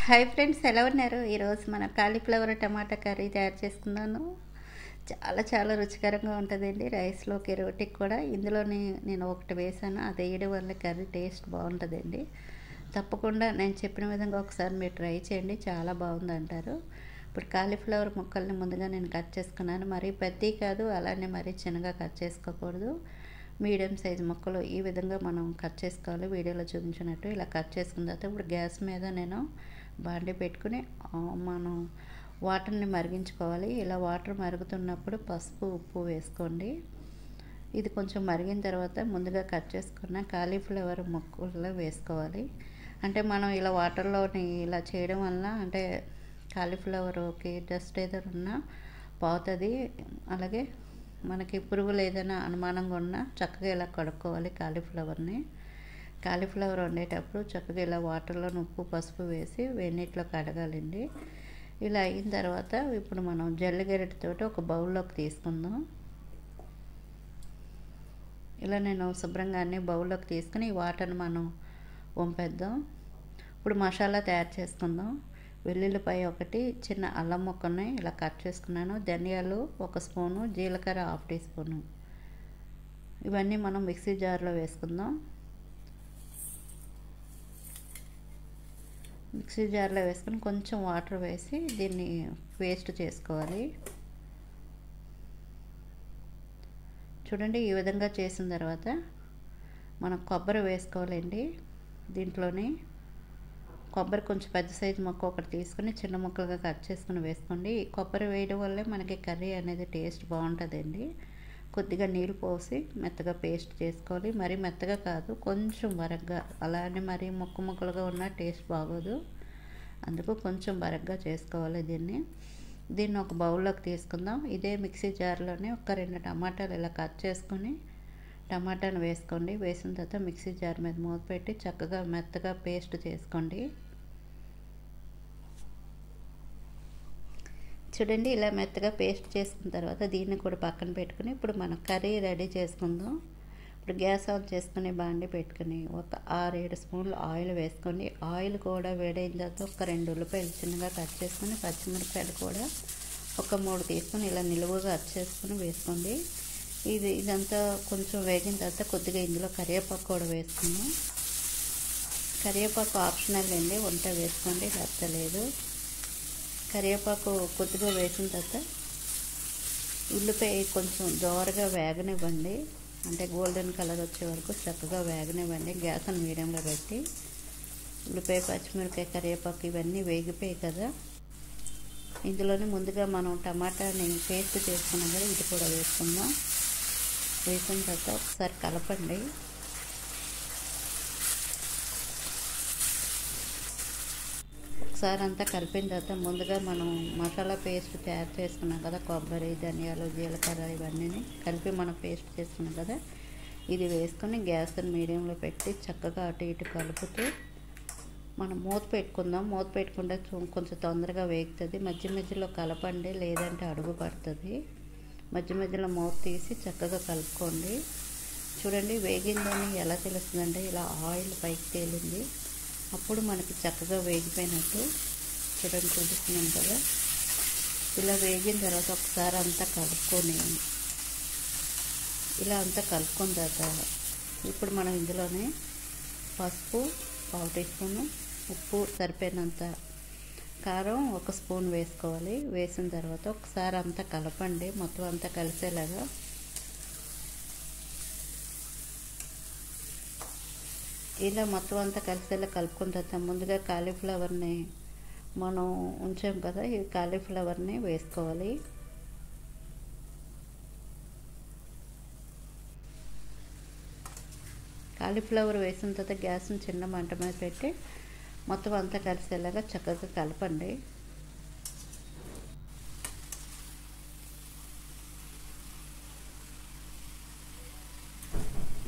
Hi friends, ఎలా ఉన్నారు? ఈరోజు మన కాలీఫ్లవర్ టమాటా కర్రీ తయారు చేసుకున్నాను. చాలా చాలా రుచికరంగా ఉంటుందండి. రైస్లోకి, రోటీకి కూడా. ఇందులోని నేను ఒకటి వేసాను, అది వేయడం వల్ల కర్రీ టేస్ట్ బాగుంటుందండి. తప్పకుండా నేను చెప్పిన విధంగా ఒకసారి మీరు ట్రై చేయండి, చాలా బాగుంది అంటారు. ఇప్పుడు కాలీఫ్లవర్ ముక్కల్ని ముందుగా నేను కట్ చేసుకున్నాను. మరీ పెద్దవి కాదు, అలానే మరీ చిన్నగా కట్ చేసుకోకూడదు. మీడియం సైజు ముక్కలు ఈ విధంగా మనం కట్ చేసుకోవాలి. వీడియోలో చూపించినట్టు ఇలా కట్ చేసుకున్న తర్వాత ఇప్పుడు గ్యాస్ మీద నేను బాండి పెట్టుకుని మనం వాటర్ని మరిగించుకోవాలి. ఇలా వాటర్ మరుగుతున్నప్పుడు పసుపు, ఉప్పు వేసుకోండి. ఇది కొంచెం మరిగిన తర్వాత ముందుగా కట్ చేసుకున్న కాలీఫ్లవర్ ముక్కల్లో వేసుకోవాలి. అంటే మనం ఇలా వాటర్లోని ఇలా చేయడం వల్ల అంటే కాలీఫ్లవర్కి డస్ట్ ఏదైనా ఉన్నా పోతుంది. అలాగే మనకి పురుగులు ఏదైనా అనుమానంగా ఉన్నా చక్కగా ఇలా కడుక్కోవాలి. కాలీఫ్లవర్ వండేటప్పుడు చక్కగా ఇలా వాటర్లో ఉప్పు, పసుపు వేసి వేడినీటిలో కడగాలండి. ఇలా అయిన తర్వాత ఇప్పుడు మనం జల్లి గరిటెతోటి ఒక బౌల్లోకి తీసుకుందాం. ఇలా నేను శుభ్రంగా అన్ని బౌల్లోకి తీసుకుని ఈ వాటర్ని మనం వంపేద్దాం. ఇప్పుడు మసాలా తయారు చేసుకుందాం. వెల్లుల్లిపాయ ఒకటి, చిన్న అల్లం ముక్కని ఇలా కట్ చేసుకున్నాను, ధనియాలు 1 స్పూను, జీలకర్ర 1/2 టీ స్పూను. ఇవన్నీ మనం మిక్సీ జార్లో వేసుకుందాం. మిక్సీ జార్లో వేసుకుని కొంచెం వాటర్ వేసి దీన్ని పేస్ట్ చేసుకోవాలి. చూడండి, ఈ విధంగా చేసిన తర్వాత మనం కొబ్బరి వేసుకోవాలండి. దీంట్లోని కొబ్బరి కొంచెం పెద్ద సైజు ముక్క ఒకటి తీసుకుని చిన్న ముక్కలుగా కట్ చేసుకుని వేసుకోండి. కొబ్బరి వేయడం వల్లే మనకి కర్రీ అనేది టేస్ట్ బాగుంటుందండి. కొద్దిగా నీళ్ళు పోసి మెత్తగా పేస్ట్ చేసుకోవాలి. మరీ మెత్తగా కాదు, కొంచెం బరగ్గా. అలానే మరీ ముక్కలుగా ఉన్న టేస్ట్ బాగోదు. అందుకు కొంచెం బరగ్గా చేసుకోవాలి దీన్ని ఒక బౌల్లోకి తీసుకుందాం. ఇదే మిక్సీ జార్లోనే ఒక 2 టమాటాలు ఇలా కట్ చేసుకొని టమాటాను వేసుకోండి. వేసిన తర్వాత మిక్సీ జార్ మీద మూత పెట్టి చక్కగా మెత్తగా పేస్ట్ చేసుకోండి. చూడండి, ఇలా మెత్తగా పేస్ట్ చేసుకున్న తర్వాత దీన్ని కూడా పక్కన పెట్టుకుని ఇప్పుడు మనం కర్రీ రెడీ చేసుకుందాం. ఇప్పుడు గ్యాస్ ఆన్ చేసుకుని బాండి పెట్టుకుని ఒక 6-7 స్పూన్లు ఆయిల్ వేసుకోండి. ఆయిల్ కూడా వేడైన తర్వాత ఒక 2 ఉల్లిపాయలు చిన్నగా కట్ చేసుకుని, పచ్చిమిరపకాయలు కూడా ఒక 3 తీసుకుని ఇలా నిలువుగా కట్ చేసుకుని వేసుకోండి. ఇదంతా కొంచెం వేగిన తర్వాత కొద్దిగా ఇందులో కరివేపాకు కూడా వేసుకుందాం. కరివేపాకు ఆప్షనల్ అండి, ఉంటే వేసుకోండి, లేకపోతే కరివేపాకు కొద్దిగా వేసిన తర్వాత ఉల్లిపాయ కొంచెం దోరగా వేగనివ్వండి. అంటే గోల్డెన్ కలర్ వచ్చే వరకు చక్కగా వేగనివ్వండి. గ్యాస్ని మీడియంలో పెట్టి ఉల్లిపాయ, పచ్చిమిరపకాయ, కరివేపాకు ఇవన్నీ వేగిపోయాయి కదా. ఇందులోనే ముందుగా మనం టమాటాని పేస్ట్ చేసుకున్నాం కదా, ఇది కూడా వేసుకుందాం. వేసిన తర్వాత ఒకసారి కలపండి. ఒకసారి అంతా కలిపిన తర్వాత ముందుగా మనం మసాలా పేస్ట్ తయారు చేసుకున్నాం కదా, కొబ్బరి, ధనియాలు, జీలకర్ర ఇవన్నీ కలిపి మనం పేస్ట్ చేసుకున్నాం కదా, ఇది వేసుకొని గ్యాస్ని మీడియంలో పెట్టి చక్కగా అటు ఇటు కలుపుతూ మనం మూత పెట్టుకుందాం. మూత పెట్టుకుంటే కొంచెం తొందరగా వేగుతుంది. మధ్య మధ్యలో కలపండి, లేదంటే అడుగు పడుతుంది. మధ్య మధ్యలో మూత తీసి చక్కగా కలుపుకోండి. చూడండి, వేగిందని ఎలా తెలుస్తుందంటే ఇలా ఆయిల్ పైకి తేలింది, అప్పుడు మనకి చక్కగా వేగిపోయినట్టు. చూడండి, చూపిస్తున్నాం కదా. ఇలా వేగిన తర్వాత ఒకసారి అంతా కలుపుకొని ఇలా అంతా కలుపుకున్న తర్వాత ఇప్పుడు మనం ఇందులోనే పసుపు 1/2 టీ స్పూను, ఉప్పు సరిపోయినంత, కారం 1 స్పూన్ వేసుకోవాలి. వేసిన తర్వాత ఒకసారి అంతా కలపండి, మొత్తం అంతా కలిసేలాగా. ఇలా మొత్తం అంతా కలిసేలా కలుపుకున్న తర్వాత ముందుగా కాలీఫ్లవర్ని మనం ఉంచాం కదా, ఈ కాలీఫ్లవర్ని వేసుకోవాలి. కాలీఫ్లవర్ వేసిన తర్వాత గ్యాస్ని చిన్న మంట మీద పెట్టి మొత్తం అంతా కలిసేలాగా చక్కగా కలపండి.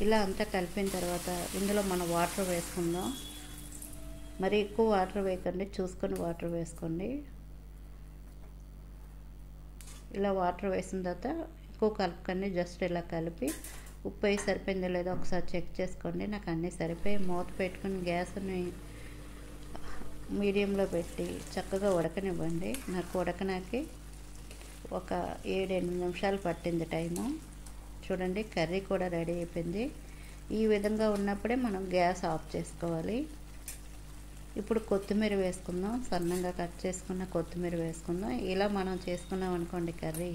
ఇలా అంతా కలిపిన తర్వాత ఇందులో మనం వాటర్ వేసుకుందాం. మరి ఎక్కువ వాటర్ వేయకండి, చూసుకొని వాటర్ వేసుకోండి. ఇలా వాటర్ వేసిన తర్వాత ఎక్కువ కలుపుకండి, జస్ట్ ఇలా కలిపి ఉప్పు అయి సరిపోయిందో లేదో ఒకసారి చెక్ చేసుకోండి. నాకు అన్నీ సరిపోయి మూత పెట్టుకుని గ్యాస్ని మీడియంలో పెట్టి చక్కగా ఉడకనివ్వండి. నాకు ఉడకనాకి ఒక 7-8 నిమిషాలు పట్టింది టైము. చూడండి కర్రీ కూడా రెడీ అయిపోయింది. ఈ విధంగా ఉన్నప్పుడే మనం గ్యాస్ ఆఫ్ చేసుకోవాలి. ఇప్పుడు కొత్తిమీర వేసుకుందాం. సన్నంగా కట్ చేసుకున్న కొత్తిమీర వేసుకుందాం. ఇలా మనం చేసుకున్నాం అనుకోండి కర్రీ,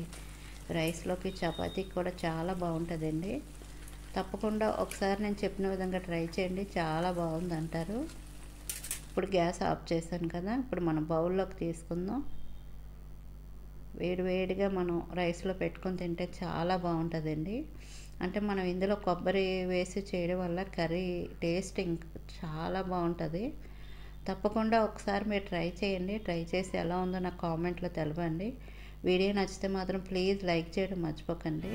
రైస్లోకి చపాతీకి కూడా చాలా బాగుంటుందండి. తప్పకుండా ఒకసారి నేను చెప్పిన విధంగా ట్రై చేయండి, చాలా బాగుంది అంటారు. ఇప్పుడు గ్యాస్ ఆఫ్ చేశాను కదా, ఇప్పుడు మనం బౌల్లోకి తీసుకుందాం. వేడివేడిగా మనం రైస్లో పెట్టుకొని తింటే చాలా బాగుంటుందండి. అంటే మనం ఇందులో కొబ్బరి వేసి చేయడం వల్ల కర్రీ టేస్ట్ చాలా బాగుంటుంది. తప్పకుండా ఒకసారి మీరు ట్రై చేయండి. ట్రై చేసి ఎలా ఉందో నాకు కామెంట్లో తెలపండి. వీడియో నచ్చితే మాత్రం ప్లీజ్ లైక్ చేయడం మర్చిపోకండి.